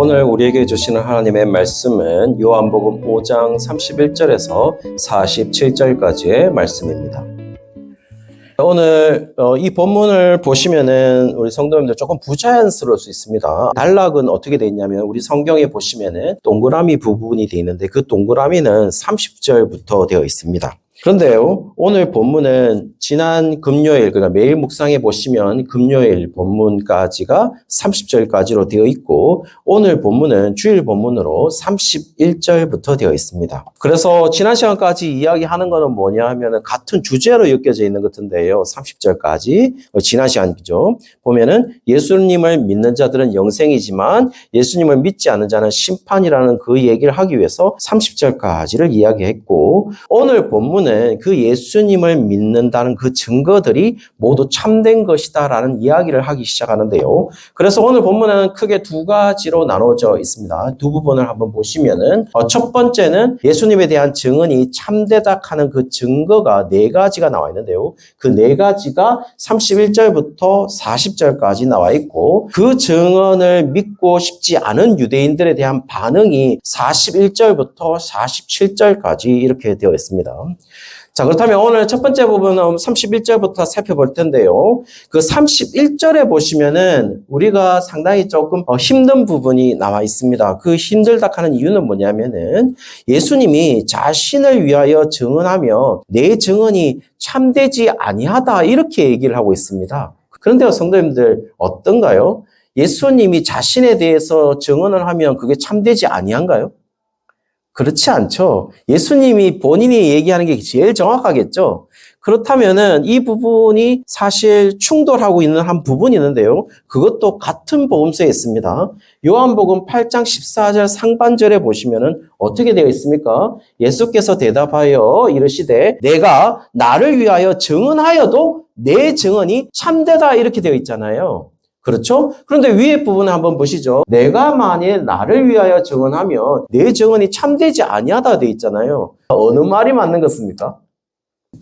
오늘 우리에게 주시는 하나님의 말씀은 요한복음 5장 31절에서 47절까지의 말씀입니다. 오늘 이 본문을 보시면은 우리 성도님들 조금 부자연스러울 수 있습니다. 단락은 어떻게 되어 있냐면 우리 성경에 보시면은 동그라미 부분이 되어 있는데 그 동그라미는 30절부터 되어 있습니다. 그런데요, 오늘 본문은 지난 금요일, 그러니까 매일 묵상해 보시면 금요일 본문까지가 30절까지로 되어 있고, 오늘 본문은 주일 본문으로 31절부터 되어 있습니다. 그래서 지난 시간까지 이야기하는 거는 뭐냐 하면은 같은 주제로 엮여져 있는 것 같은데요. 30절까지. 지난 시간이죠. 보면은 예수님을 믿는 자들은 영생이지만 예수님을 믿지 않는 자는 심판이라는 그 얘기를 하기 위해서 30절까지를 이야기했고, 오늘 본문은 그 예수님을 믿는다는 그 증거들이 모두 참된 것이다라는 이야기를 하기 시작하는데요. 그래서 오늘 본문은 크게 두 가지로 나눠져 있습니다. 두 부분을 한번 보시면은 첫 번째는 예수님에 대한 증언이 참되다 하는 그 증거가 네 가지가 나와 있는데요. 그 네 가지가 31절부터 40절까지 나와 있고, 그 증언을 믿고 싶지 않은 유대인들에 대한 반응이 41절부터 47절까지 이렇게 되어 있습니다. 자, 그렇다면 오늘 첫 번째 부분은 31절부터 살펴볼 텐데요. 그 31절에 보시면은 우리가 상당히 조금 힘든 부분이 나와 있습니다. 그 힘들다 하는 이유는 뭐냐면은 예수님이 자신을 위하여 증언하며 내 증언이 참되지 아니하다 이렇게 얘기를 하고 있습니다. 그런데요, 성도님들 어떤가요? 예수님이 자신에 대해서 증언을 하면 그게 참되지 아니한가요? 그렇지 않죠. 예수님이 본인이 얘기하는 게 제일 정확하겠죠. 그렇다면은 이 부분이 사실 충돌하고 있는 한 부분이 있는데요. 그것도 같은 복음서에 있습니다. 요한복음 8장 14절 상반절에 보시면은 어떻게 되어 있습니까? 예수께서 대답하여 이르시되 내가 나를 위하여 증언하여도 내 증언이 참되다 이렇게 되어 있잖아요. 그렇죠? 그런데 위에 부분을 한번 보시죠. 내가 만일 나를 위하여 증언하면 내 증언이 참되지 아니하다 되어 있잖아요. 어느 말이 맞는 것입니까?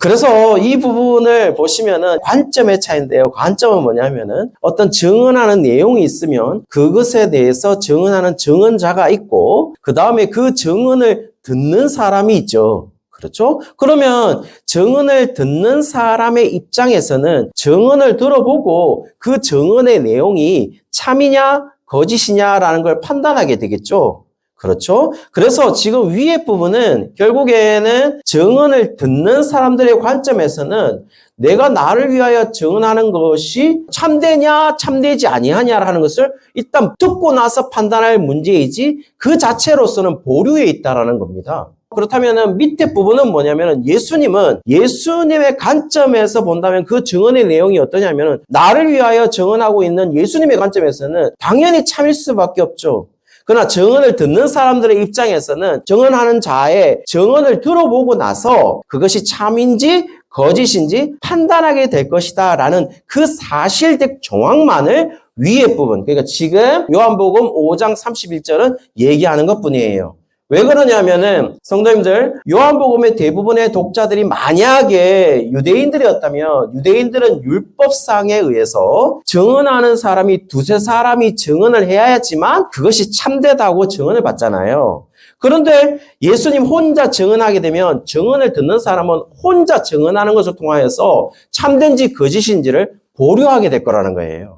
그래서 이 부분을 보시면은 관점의 차이인데요. 관점은 뭐냐면은 어떤 증언하는 내용이 있으면 그것에 대해서 증언하는 증언자가 있고 그 다음에 그 증언을 듣는 사람이 있죠. 그렇죠? 그러면 증언을 듣는 사람의 입장에서는 증언을 들어보고 그 증언의 내용이 참이냐 거짓이냐라는 걸 판단하게 되겠죠. 그렇죠? 그래서 지금 위에 부분은 결국에는 증언을 듣는 사람들의 관점에서는 내가 나를 위하여 증언하는 것이 참되냐 참되지 아니하냐라는 것을 일단 듣고 나서 판단할 문제이지 그 자체로서는 보류에 있다라는 겁니다. 그렇다면 밑에 부분은 뭐냐면 예수님은 예수님의 관점에서 본다면 그 증언의 내용이 어떠냐면 나를 위하여 증언하고 있는 예수님의 관점에서는 당연히 참일 수밖에 없죠. 그러나 증언을 듣는 사람들의 입장에서는 증언하는 자의 증언을 들어보고 나서 그것이 참인지 거짓인지 판단하게 될 것이다 라는 그 사실적 정황만을 위에 부분, 그러니까 지금 요한복음 5장 31절은 얘기하는 것뿐이에요. 왜 그러냐면은 성도님들 요한복음의 대부분의 독자들이 만약에 유대인들이었다면 유대인들은 율법상에 의해서 증언하는 사람이 두세 사람이 증언을 해야 했지만 그것이 참되다고 증언을 받잖아요. 그런데 예수님 혼자 증언하게 되면 증언을 듣는 사람은 혼자 증언하는 것을 통하여서 참된지 거짓인지를 보류하게 될 거라는 거예요.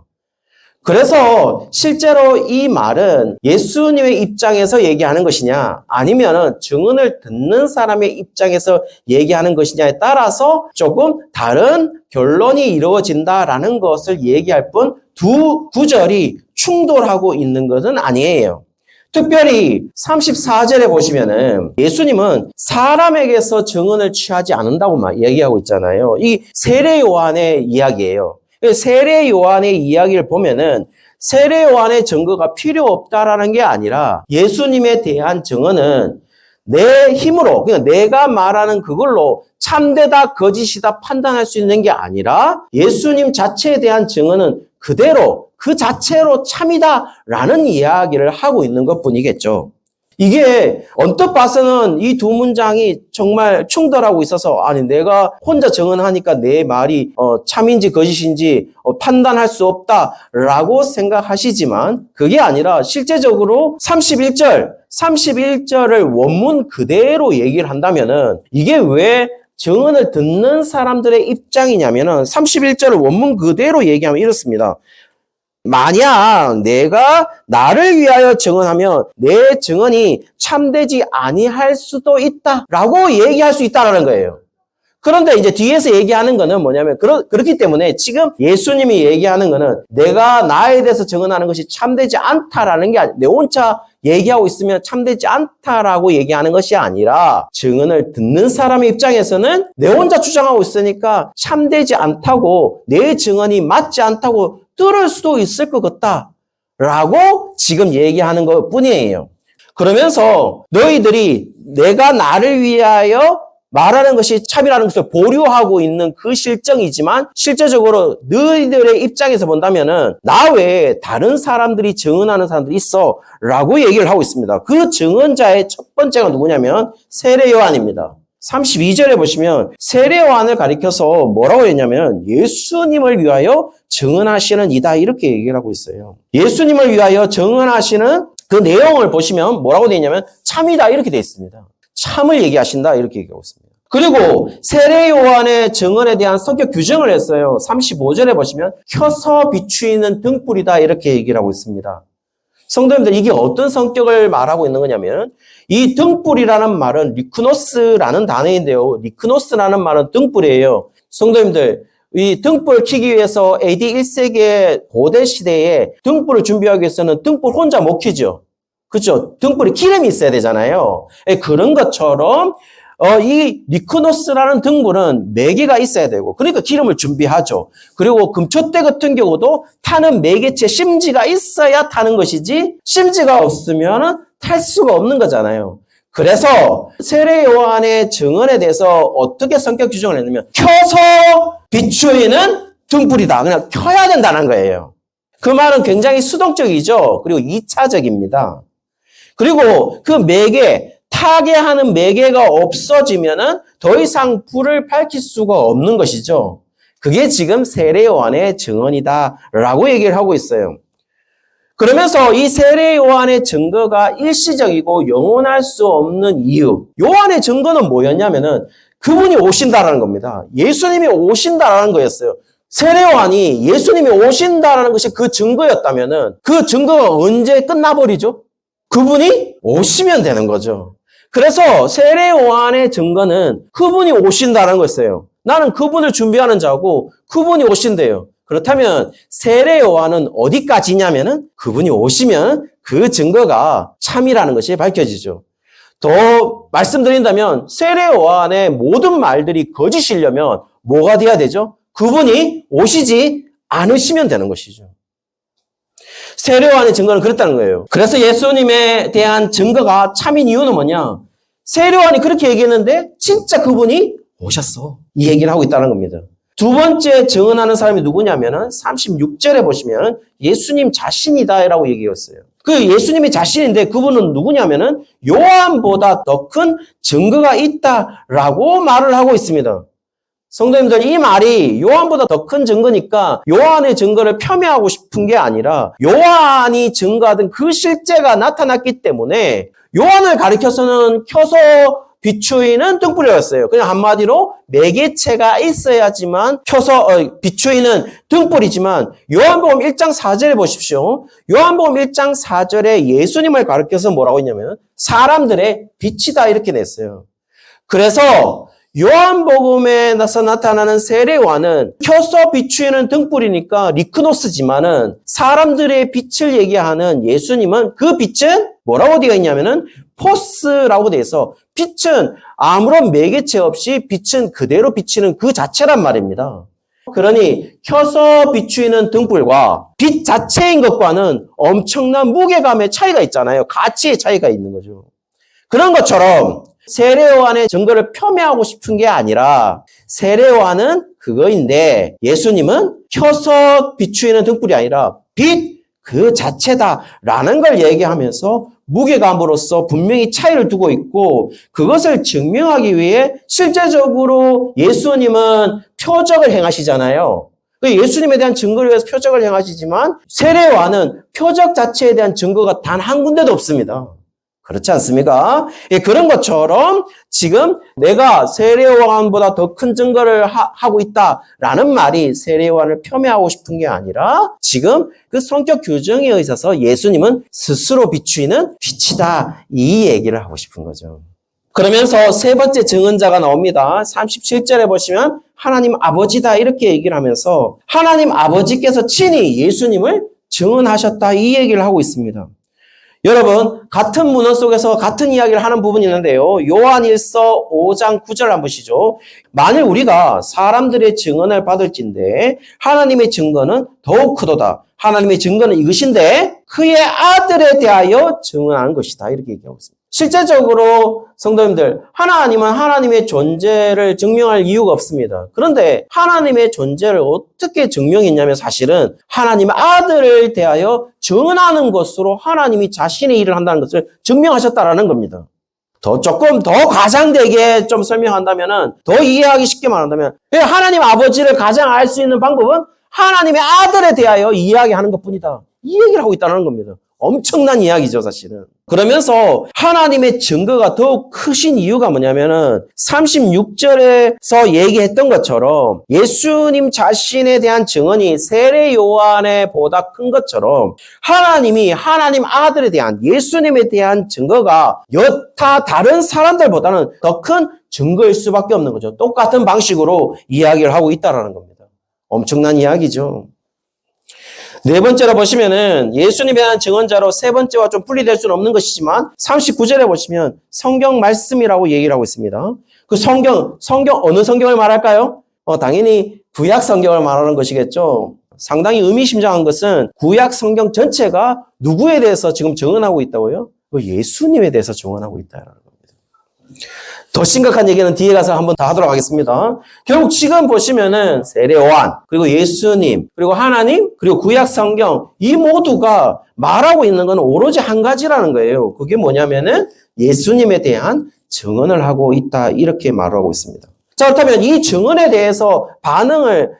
그래서 실제로 이 말은 예수님의 입장에서 얘기하는 것이냐 아니면 증언을 듣는 사람의 입장에서 얘기하는 것이냐에 따라서 조금 다른 결론이 이루어진다라는 것을 얘기할 뿐 두 구절이 충돌하고 있는 것은 아니에요. 특별히 34절에 보시면은 예수님은 사람에게서 증언을 취하지 않는다고 얘기하고 있잖아요. 이 세례 요한의 이야기예요. 세례 요한의 이야기를 보면은 세례 요한의 증거가 필요 없다라는 게 아니라 예수님에 대한 증언은 내 힘으로, 그러니까 내가 말하는 그걸로 참되다, 거짓이다 판단할 수 있는 게 아니라 예수님 자체에 대한 증언은 그대로, 그 자체로 참이다라는 이야기를 하고 있는 것 뿐이겠죠. 이게 언뜻 봐서는 이 두 문장이 정말 충돌하고 있어서 아니 내가 혼자 증언하니까 내 말이 참인지 거짓인지 판단할 수 없다라고 생각하시지만 그게 아니라 실제적으로 31절을 원문 그대로 얘기를 한다면은 이게 왜 증언을 듣는 사람들의 입장이냐면은 31절을 원문 그대로 얘기하면 이렇습니다. 만약 내가 나를 위하여 증언하면 내 증언이 참되지 아니할 수도 있다라고 얘기할 수 있다라는 거예요. 그런데 이제 뒤에서 얘기하는 거는 뭐냐면 그렇기 때문에 지금 예수님이 얘기하는 거는 내가 나에 대해서 증언하는 것이 참되지 않다라는 게 아니라 내 혼자 얘기하고 있으면 참되지 않다라고 얘기하는 것이 아니라 증언을 듣는 사람의 입장에서는 내 혼자 주장하고 있으니까 참되지 않다고 내 증언이 맞지 않다고 들을 수도 있을 것 같다라고 지금 얘기하는 것 뿐이에요. 그러면서 너희들이 내가 나를 위하여 말하는 것이 참이라는 것을 보류하고 있는 그 실정이지만 실제적으로 너희들의 입장에서 본다면은 나 외에 다른 사람들이 증언하는 사람들이 있어 라고 얘기를 하고 있습니다. 그 증언자의 첫 번째가 누구냐면 세례 요한입니다. 32절에 보시면 세례 요한을 가리켜서 뭐라고 했냐면 예수님을 위하여 증언하시는 이다 이렇게 얘기를 하고 있어요. 예수님을 위하여 증언하시는 그 내용을 보시면 뭐라고 되어 있냐면 참이다 이렇게 되어 있습니다. 참을 얘기하신다 이렇게 얘기하고 있습니다. 그리고 세례 요한의 증언에 대한 성격 규정을 했어요. 35절에 보시면 켜서 비추이는 등불이다 이렇게 얘기를 하고 있습니다. 성도님들 이게 어떤 성격을 말하고 있는 거냐면 이 등불이라는 말은 리크노스라는 단어인데요. 리크노스라는 말은 등불이에요. 성도님들 이 등불을 켜기 위해서 AD 1세기의 고대 시대에 등불을 준비하기 위해서는 등불 혼자 못 켜죠. 그렇죠? 등불에 기름이 있어야 되잖아요. 그런 것처럼 이 리크노스라는 등불은 매개가 있어야 되고 그러니까 기름을 준비하죠. 그리고 금초대 같은 경우도 타는 매개체 심지가 있어야 타는 것이지 심지가 없으면 탈 수가 없는 거잖아요. 그래서 세례 요한의 증언에 대해서 어떻게 성격 규정을 했냐면 켜서 비추이는 등불이다. 그냥 켜야 된다는 거예요. 그 말은 굉장히 수동적이죠. 그리고 2차적입니다. 그리고 그 매개, 타게 하는 매개가 없어지면은 더 이상 불을 밝힐 수가 없는 것이죠. 그게 지금 세례 요한의 증언이다라고 얘기를 하고 있어요. 그러면서 이 세례 요한의 증거가 일시적이고 영원할 수 없는 이유. 요한의 증거는 뭐였냐면은 그분이 오신다라는 겁니다. 예수님이 오신다라는 거였어요. 세례 요한이 예수님이 오신다라는 것이 그 증거였다면은 그 증거가 언제 끝나버리죠? 그분이 오시면 되는 거죠. 그래서 세례 요한의 증거는 그분이 오신다는 거였어요. 나는 그분을 준비하는 자고 그분이 오신대요. 그렇다면 세례 요한은 어디까지냐면은 그분이 오시면 그 증거가 참이라는 것이 밝혀지죠. 더 말씀드린다면 세례 요한의 모든 말들이 거짓이려면 뭐가 돼야 되죠? 그분이 오시지 않으시면 되는 것이죠. 세례 요한의 증거는 그랬다는 거예요. 그래서 예수님에 대한 증거가 참인 이유는 뭐냐? 세례 요한이 그렇게 얘기했는데 진짜 그분이 오셨어. 이 얘기를 하고 있다는 겁니다. 두 번째 증언하는 사람이 누구냐면은 36절에 보시면 예수님 자신이다라고 얘기했어요. 그 예수님이 자신인데 그분은 누구냐면은 요한보다 더 큰 증거가 있다라고 말을 하고 있습니다. 성도님들 이 말이 요한보다 더 큰 증거니까 요한의 증거를 폄훼하고 싶은 게 아니라 요한이 증거하던 그 실제가 나타났기 때문에 요한을 가리켜서는 켜서 비추이는 등불이었어요. 그냥 한마디로 매개체가 있어야지만 켜서 비추이는 등불이지만 요한복음 1장 4절에 보십시오. 요한복음 1장 4절에 예수님을 가리켜서 뭐라고 했냐면 사람들의 빛이다 이렇게 냈어요. 그래서 요한복음에서 나타나는 세례 요한은 켜서 비추이는 등불이니까 리크노스지만은 사람들의 빛을 얘기하는 예수님은 그 빛은 뭐라고 되어 있냐면은 포스라고 되어 있어. 빛은 아무런 매개체 없이 빛은 그대로 비치는 그 자체란 말입니다. 그러니 켜서 비추이는 등불과 빛 자체인 것과는 엄청난 무게감의 차이가 있잖아요. 가치의 차이가 있는 거죠. 그런 것처럼 세례 요한의 증거를 폄훼하고 싶은 게 아니라 세례 요한은 그거인데 예수님은 켜서 비추이는 등불이 아니라 빛 그 자체다라는 걸 얘기하면서 무게감으로써 분명히 차이를 두고 있고 그것을 증명하기 위해 실제적으로 예수님은 표적을 행하시잖아요. 예수님에 대한 증거를 위해서 표적을 행하시지만 세례 요한은 표적 자체에 대한 증거가 단 한 군데도 없습니다. 그렇지 않습니까? 예, 그런 것처럼 지금 내가 세례 요한보다 더 큰 증거를 하고 있다라는 말이 세례 요한을 폄훼하고 싶은 게 아니라 지금 그 성격 규정에 있어서 예수님은 스스로 비추이는 빛이다. 이 얘기를 하고 싶은 거죠. 그러면서 세 번째 증언자가 나옵니다. 37절에 보시면 하나님 아버지다 이렇게 얘기를 하면서 하나님 아버지께서 친히 예수님을 증언하셨다 이 얘기를 하고 있습니다. 여러분 같은 문헌 속에서 같은 이야기를 하는 부분이 있는데요. 요한일서 5장 9절 한번 보시죠. 만일 우리가 사람들의 증언을 받을진대 하나님의 증거는 더욱 크도다. 하나님의 증거는 이것인데 그의 아들에 대하여 증언하는 것이다. 이렇게 얘기하고 있습니다. 실제적으로 성도님들 하나님은 하나님의 존재를 증명할 이유가 없습니다. 그런데 하나님의 존재를 어떻게 증명했냐면 사실은 하나님의 아들을 대하여 증언하는 것으로 하나님이 자신의 일을 한다는 것을 증명하셨다라는 겁니다. 조금 더 과장되게 좀 설명한다면은 더 이해하기 쉽게 말한다면 하나님 아버지를 가장 알 수 있는 방법은 하나님의 아들에 대하여 이야기하는 것뿐이다. 이 얘기를 하고 있다는 겁니다. 엄청난 이야기죠, 사실은. 그러면서 하나님의 증거가 더욱 크신 이유가 뭐냐면은 36절에서 얘기했던 것처럼 예수님 자신에 대한 증언이 세례 요한에 보다 큰 것처럼 하나님이 하나님 아들에 대한 예수님에 대한 증거가 여타 다른 사람들보다는 더 큰 증거일 수밖에 없는 거죠. 똑같은 방식으로 이야기를 하고 있다는 겁니다. 엄청난 이야기죠. 네 번째로 보시면은 예수님에 대한 증언자로 세 번째와 좀 분리될 수는 없는 것이지만 39절에 보시면 성경 말씀이라고 얘기를 하고 있습니다. 그 성경 어느 성경을 말할까요? 당연히 구약 성경을 말하는 것이겠죠. 상당히 의미심장한 것은 구약 성경 전체가 누구에 대해서 지금 증언하고 있다고요? 예수님에 대해서 증언하고 있다라는 겁니다. 더 심각한 얘기는 뒤에 가서 한번 더 하도록 하겠습니다. 결국 지금 보시면은 세례 요한, 그리고 예수님, 그리고 하나님, 그리고 구약 성경 이 모두가 말하고 있는 건 오로지 한 가지라는 거예요. 그게 뭐냐면은 예수님에 대한 증언을 하고 있다 이렇게 말하고 있습니다. 자, 그렇다면 이 증언에 대해서 반응을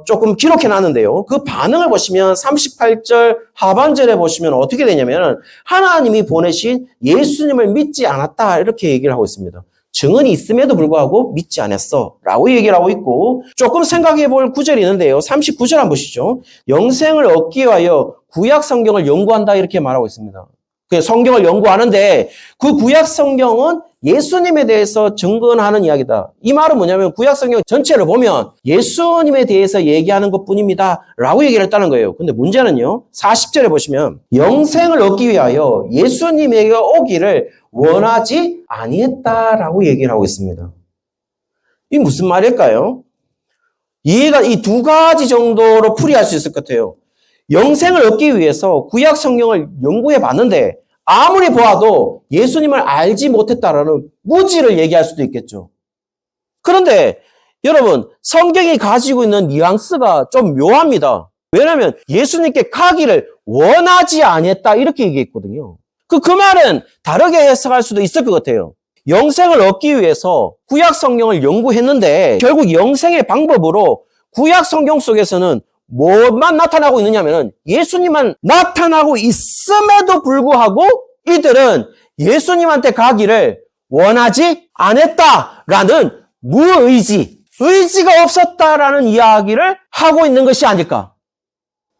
조금 기록해 놨는데요. 그 반응을 보시면 38절 하반절에 보시면 어떻게 되냐면 하나님이 보내신 예수님을 믿지 않았다 이렇게 얘기를 하고 있습니다. 증언이 있음에도 불구하고 믿지 않았어 라고 얘기를 하고 있고 조금 생각해 볼 구절이 있는데요. 39절 한번 보시죠. 영생을 얻기 위하여 구약 성경을 연구한다 이렇게 말하고 있습니다. 그 성경을 연구하는데 그 구약 성경은 예수님에 대해서 증언하는 이야기다. 이 말은 뭐냐면 구약 성경 전체를 보면 예수님에 대해서 얘기하는 것뿐입니다 라고 얘기를 했다는 거예요. 근데 문제는요. 40절에 보시면 영생을 얻기 위하여 예수님에게 오기를 원하지 아니했다라고 얘기를 하고 있습니다. 이게 무슨 말일까요? 이해가 이 두 가지 정도로 풀이할 수 있을 것 같아요. 영생을 얻기 위해서 구약 성경을 연구해 봤는데 아무리 보아도 예수님을 알지 못했다라는 무지를 얘기할 수도 있겠죠. 그런데 여러분 성경이 가지고 있는 뉘앙스가 좀 묘합니다. 왜냐하면 예수님께 가기를 원하지 아니했다 이렇게 얘기했거든요. 그 말은 다르게 해석할 수도 있을 것 같아요. 영생을 얻기 위해서 구약 성경을 연구했는데 결국 영생의 방법으로 구약 성경 속에서는 뭐만 나타나고 있느냐면 예수님만 나타나고 있음에도 불구하고 이들은 예수님한테 가기를 원하지 않았다라는 의지가 없었다라는 이야기를 하고 있는 것이 아닐까.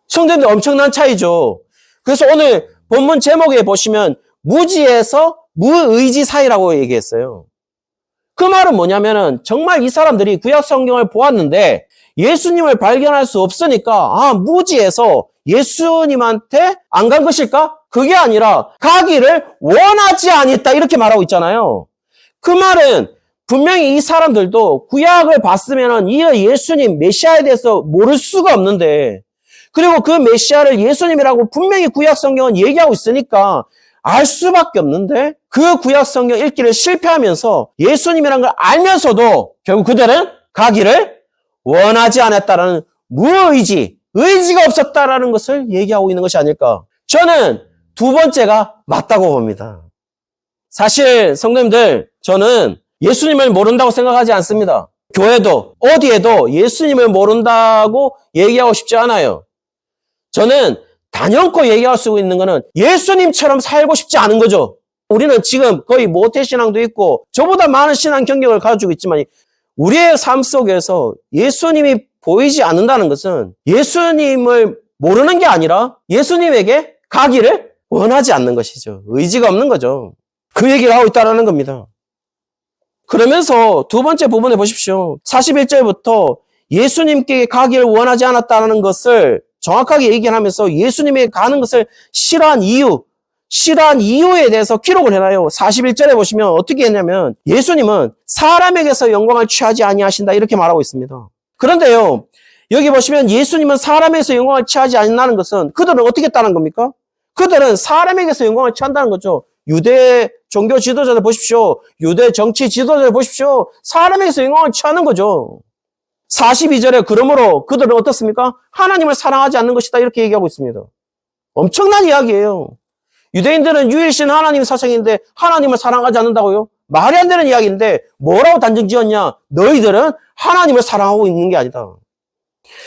성도님들 엄청난 차이죠. 그래서 오늘 본문 제목에 보시면 무지에서 무의지 사이라고 얘기했어요. 그 말은 뭐냐면은 정말 이 사람들이 구약 성경을 보았는데 예수님을 발견할 수 없으니까 무지에서 예수님한테 안 간 것일까? 그게 아니라 가기를 원하지 않았다 이렇게 말하고 있잖아요. 그 말은 분명히 이 사람들도 구약을 봤으면은 이 예수님 메시아에 대해서 모를 수가 없는데 그리고 그 메시아를 예수님이라고 분명히 구약 성경은 얘기하고 있으니까 알 수밖에 없는데 그 구약 성경 읽기를 실패하면서 예수님이라는 걸 알면서도 결국 그들은 가기를 원하지 않았다라는 의지가 없었다라는 것을 얘기하고 있는 것이 아닐까. 저는 두 번째가 맞다고 봅니다. 사실 성도님들, 저는 예수님을 모른다고 생각하지 않습니다. 교회도 어디에도 예수님을 모른다고 얘기하고 싶지 않아요. 저는 단연코 얘기할 수 있는 거는 예수님처럼 살고 싶지 않은 거죠. 우리는 지금 거의 모태신앙도 있고 저보다 많은 신앙 경력을 가지고 있지만 우리의 삶 속에서 예수님이 보이지 않는다는 것은 예수님을 모르는 게 아니라 예수님에게 가기를 원하지 않는 것이죠. 의지가 없는 거죠. 그 얘기를 하고 있다는 겁니다. 그러면서 두 번째 부분에 보십시오. 41절부터 예수님께 가기를 원하지 않았다는 것을 정확하게 얘기하면서 예수님에게 가는 것을 싫어한 이유에 대해서 기록을 해놔요. 41절에 보시면 어떻게 했냐면 예수님은 사람에게서 영광을 취하지 아니하신다 이렇게 말하고 있습니다. 그런데요, 여기 보시면 예수님은 사람에게서 영광을 취하지 않는다는 것은 그들은 어떻게 했다는 겁니까? 그들은 사람에게서 영광을 취한다는 거죠. 유대 종교 지도자들 보십시오. 유대 정치 지도자들 보십시오. 사람에게서 영광을 취하는 거죠. 42절에 그러므로 그들은 어떻습니까? 하나님을 사랑하지 않는 것이다 이렇게 얘기하고 있습니다. 엄청난 이야기예요. 유대인들은 유일신 하나님 사상인데 하나님을 사랑하지 않는다고요? 말이 안 되는 이야기인데 뭐라고 단정 지었냐? 너희들은 하나님을 사랑하고 있는 게 아니다.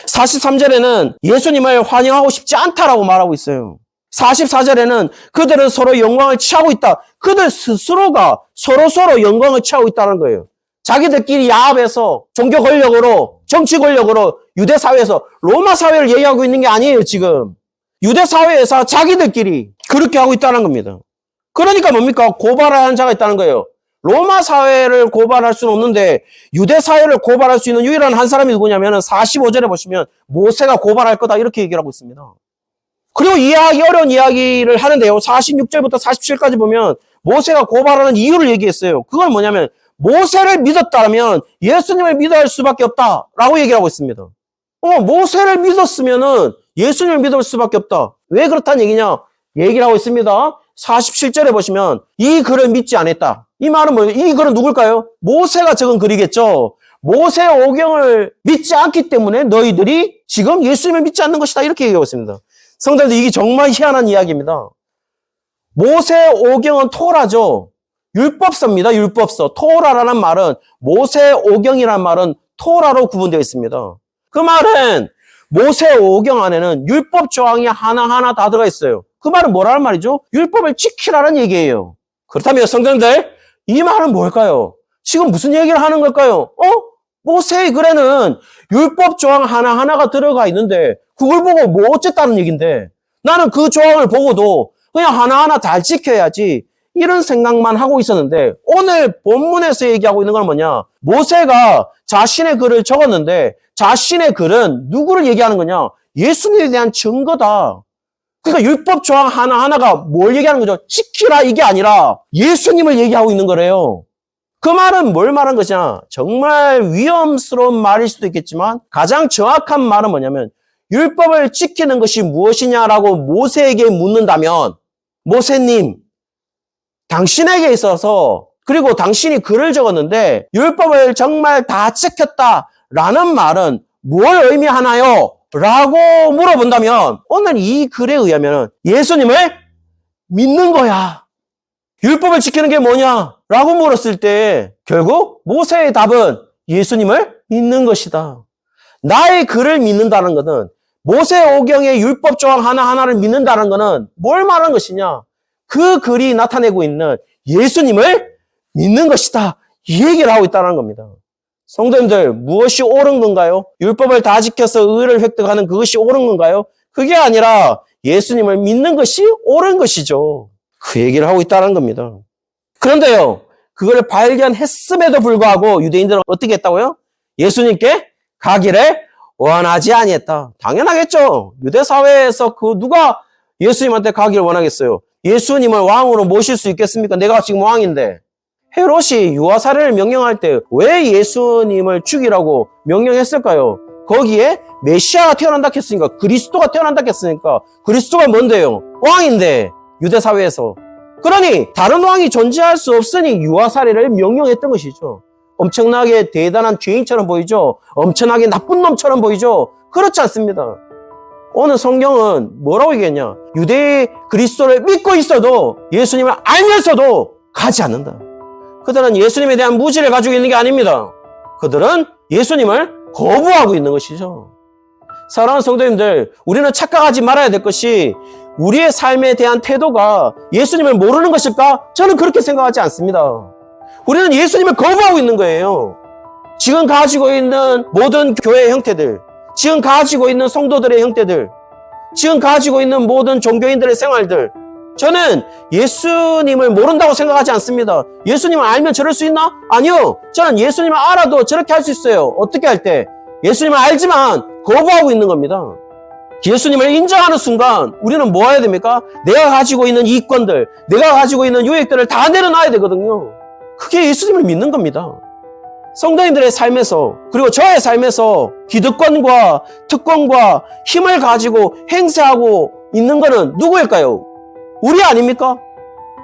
43절에는 예수님을 환영하고 싶지 않다라고 말하고 있어요. 44절에는 그들은 서로 영광을 취하고 있다. 그들 스스로가 서로 영광을 취하고 있다는 거예요. 자기들끼리 야합해서 종교 권력으로, 정치 권력으로 유대 사회에서 로마 사회를 얘기하고 있는 게 아니에요, 지금. 유대 사회에서 자기들끼리 그렇게 하고 있다는 겁니다. 그러니까 뭡니까? 고발하는 자가 있다는 거예요. 로마 사회를 고발할 수는 없는데 유대 사회를 고발할 수 있는 유일한 한 사람이 누구냐면 45절에 보시면 모세가 고발할 거다 이렇게 얘기를 하고 있습니다. 그리고 이해하기 어려운 이야기를 하는데요. 46절부터 47절까지 보면 모세가 고발하는 이유를 얘기했어요. 그건 뭐냐면 모세를 믿었다면 예수님을 믿어야 할 수밖에 없다라고 얘기를 하고 있습니다. 모세를 믿었으면은 예수님을 믿을 수밖에 없다. 왜 그렇다는 얘기냐? 얘기를 하고 있습니다. 47절에 보시면 이 글을 믿지 않았다. 이 말은 뭐예요? 이 글은 누굴까요? 모세가 적은 글이겠죠. 모세 오경을 믿지 않기 때문에 너희들이 지금 예수님을 믿지 않는 것이다. 이렇게 얘기하고 있습니다. 성도님들, 이게 정말 희한한 이야기입니다. 모세 오경은 토라죠. 율법서입니다. 율법서. 토라라는 말은 모세 오경이라는 말은 토라로 구분되어 있습니다. 그 말은 모세 오경 안에는 율법 조항이 하나하나 다 들어가 있어요. 그 말은 뭐라는 말이죠? 율법을 지키라는 얘기예요. 그렇다면 성도님들, 이 말은 뭘까요? 지금 무슨 얘기를 하는 걸까요? 모세의 글에는 율법 조항 하나하나가 들어가 있는데 그걸 보고 뭐 어쨌다는 얘기인데 나는 그 조항을 보고도 그냥 하나하나 잘 지켜야지 이런 생각만 하고 있었는데 오늘 본문에서 얘기하고 있는 건 뭐냐? 모세가 자신의 글을 적었는데 자신의 글은 누구를 얘기하는 거냐? 예수님에 대한 증거다. 그러니까 율법 조항 하나하나가 뭘 얘기하는 거죠? 지키라 이게 아니라 예수님을 얘기하고 있는 거래요. 그 말은 뭘 말한 것이냐? 정말 위험스러운 말일 수도 있겠지만 가장 정확한 말은 뭐냐면 율법을 지키는 것이 무엇이냐라고 모세에게 묻는다면 모세님, 당신에게 있어서 그리고 당신이 글을 적었는데 율법을 정말 다 지켰다라는 말은 뭘 의미하나요? 라고 물어본다면 오늘 이 글에 의하면 예수님을 믿는 거야. 율법을 지키는 게 뭐냐? 라고 물었을 때 결국 모세의 답은 예수님을 믿는 것이다. 나의 글을 믿는다는 것은 모세 오경의 율법 조항 하나하나를 믿는다는 것은 뭘 말하는 것이냐? 그 글이 나타내고 있는 예수님을 믿는 것이다. 이 얘기를 하고 있다는 겁니다. 성도님들, 무엇이 옳은 건가요? 율법을 다 지켜서 의를 획득하는 그것이 옳은 건가요? 그게 아니라 예수님을 믿는 것이 옳은 것이죠. 그 얘기를 하고 있다는 겁니다. 그런데요, 그걸 발견했음에도 불구하고 유대인들은 어떻게 했다고요? 예수님께 가기를 원하지 아니했다. 당연하겠죠. 유대 사회에서 누가 예수님한테 가기를 원하겠어요? 예수님을 왕으로 모실 수 있겠습니까? 내가 지금 왕인데. 헤롯이 유아살인을 명령할 때 왜 예수님을 죽이라고 명령했을까요? 거기에 메시아가 태어난다 했으니까, 그리스도가 태어난다 했으니까, 그리스도가 뭔데요? 왕인데, 유대 사회에서. 그러니 다른 왕이 존재할 수 없으니 유아살인을 명령했던 것이죠. 엄청나게 대단한 죄인처럼 보이죠? 엄청나게 나쁜 놈처럼 보이죠? 그렇지 않습니다. 오늘 성경은 뭐라고 얘기했냐? 유대 그리스도를 믿고 있어도 예수님을 알면서도 가지 않는다. 그들은 예수님에 대한 무지를 가지고 있는 게 아닙니다. 그들은 예수님을 거부하고 있는 것이죠. 사랑하는 성도님들, 우리는 착각하지 말아야 될 것이 우리의 삶에 대한 태도가 예수님을 모르는 것일까? 저는 그렇게 생각하지 않습니다. 우리는 예수님을 거부하고 있는 거예요. 지금 가지고 있는 모든 교회의 형태들, 지금 가지고 있는 성도들의 형태들, 지금 가지고 있는 모든 종교인들의 생활들, 저는 예수님을 모른다고 생각하지 않습니다. 예수님을 알면 저럴 수 있나? 아니요. 저는 예수님을 알아도 저렇게 할 수 있어요. 어떻게 할 때? 예수님을 알지만 거부하고 있는 겁니다. 예수님을 인정하는 순간 우리는 뭐 해야 됩니까? 내가 가지고 있는 이권들, 내가 가지고 있는 유익들을 다 내려놔야 되거든요. 그게 예수님을 믿는 겁니다. 성도님들의 삶에서, 그리고 저의 삶에서 기득권과 특권과 힘을 가지고 행세하고 있는 것은 누구일까요? 우리 아닙니까?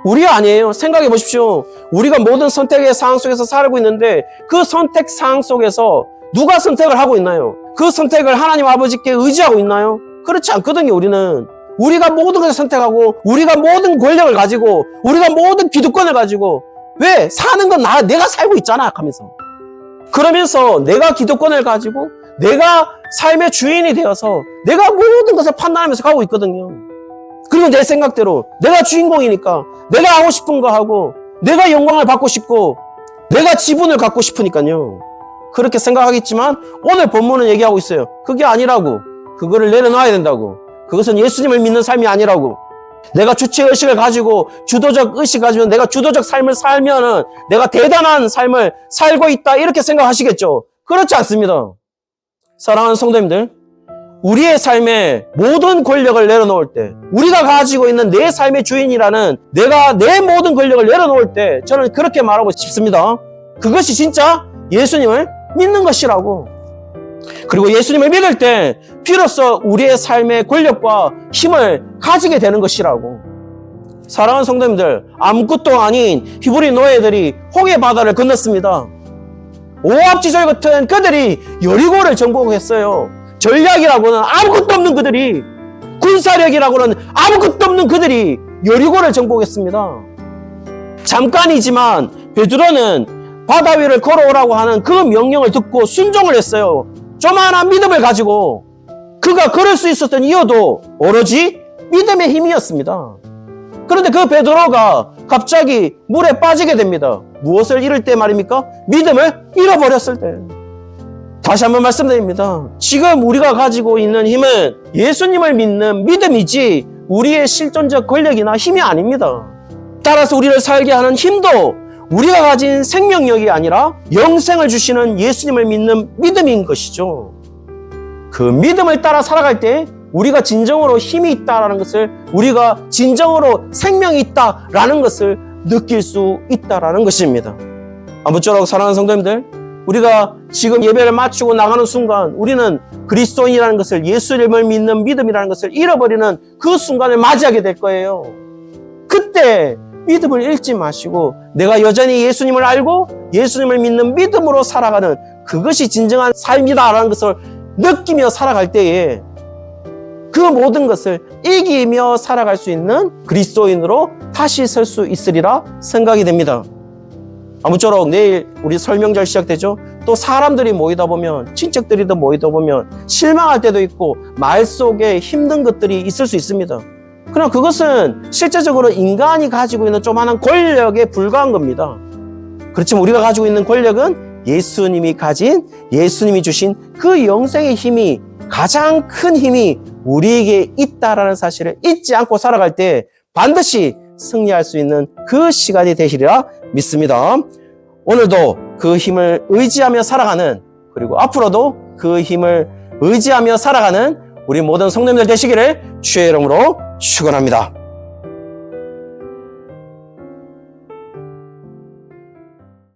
우리 아니에요. 생각해 보십시오. 우리가 모든 선택의 상황 속에서 살고 있는데 그 선택 상황 속에서 누가 선택을 하고 있나요? 그 선택을 하나님 아버지께 의지하고 있나요? 그렇지 않거든요. 우리가 모든 것을 선택하고 우리가 모든 권력을 가지고 우리가 모든 기득권을 가지고 왜? 사는 건 내가 살고 있잖아 하면서 그러면서 내가 기득권을 가지고 내가 삶의 주인이 되어서 내가 모든 것을 판단하면서 가고 있거든요. 그리고 내 생각대로 내가 주인공이니까 내가 하고 싶은 거 하고 내가 영광을 받고 싶고 내가 지분을 갖고 싶으니까요. 그렇게 생각하겠지만 오늘 본문은 얘기하고 있어요. 그게 아니라고. 그거를 내려놔야 된다고. 그것은 예수님을 믿는 삶이 아니라고. 내가 주체의식을 가지고 주도적 의식을 가지고 내가 주도적 삶을 살면은 내가 대단한 삶을 살고 있다 이렇게 생각하시겠죠. 그렇지 않습니다. 사랑하는 성도님들, 우리의 삶에 모든 권력을 내려놓을 때 우리가 가지고 있는 내 삶의 주인이라는 내가 내 모든 권력을 내려놓을 때 저는 그렇게 말하고 싶습니다. 그것이 진짜 예수님을 믿는 것이라고. 그리고 예수님을 믿을 때 비로소 우리의 삶의 권력과 힘을 가지게 되는 것이라고. 사랑하는 성도님들, 아무것도 아닌 히브리 노예들이 홍해 바다를 건넜습니다. 오합지졸 같은 그들이 여리고를 정복했어요. 전략이라고는 아무것도 없는 그들이, 군사력이라고는 아무것도 없는 그들이 여리고를 정복했습니다. 잠깐이지만 베드로는 바다 위를 걸어오라고 하는 그 명령을 듣고 순종을 했어요. 조만한 믿음을 가지고 그가 걸을 수 있었던 이유도 오로지 믿음의 힘이었습니다. 그런데 그 베드로가 갑자기 물에 빠지게 됩니다. 무엇을 잃을 때 말입니까? 믿음을 잃어버렸을 때. 다시 한번 말씀드립니다. 지금 우리가 가지고 있는 힘은 예수님을 믿는 믿음이지 우리의 실존적 권력이나 힘이 아닙니다. 따라서 우리를 살게 하는 힘도 우리가 가진 생명력이 아니라 영생을 주시는 예수님을 믿는 믿음인 것이죠. 그 믿음을 따라 살아갈 때 우리가 진정으로 힘이 있다라는 것을, 우리가 진정으로 생명이 있다라는 것을 느낄 수 있다라는 것입니다. 아무쪼록 사랑하는 성도님들, 우리가 지금 예배를 마치고 나가는 순간 우리는 그리스도인이라는 것을, 예수님을 믿는 믿음이라는 것을 잃어버리는 그 순간을 맞이하게 될 거예요. 그때 믿음을 잃지 마시고 내가 여전히 예수님을 알고 예수님을 믿는 믿음으로 살아가는 그것이 진정한 삶이다라는 것을 느끼며 살아갈 때에 그 모든 것을 이기며 살아갈 수 있는 그리스도인으로 다시 설 수 있으리라 생각이 됩니다. 아무쪼록 내일 우리 설명절 시작되죠. 또 사람들이 모이다 보면, 친척들이 더 모이다 보면 실망할 때도 있고 말 속에 힘든 것들이 있을 수 있습니다. 그러나 그것은 실제적으로 인간이 가지고 있는 조그마한 권력에 불과한 겁니다. 그렇지만 우리가 가지고 있는 권력은 예수님이 가진, 예수님이 주신 그 영생의 힘이, 가장 큰 힘이 우리에게 있다라는 사실을 잊지 않고 살아갈 때 반드시 승리할 수 있는 그 시간이 되시리라 믿습니다. 오늘도 그 힘을 의지하며 살아가는, 그리고 앞으로도 그 힘을 의지하며 살아가는 우리 모든 성도님들 되시기를 주의 이름으로 축원합니다.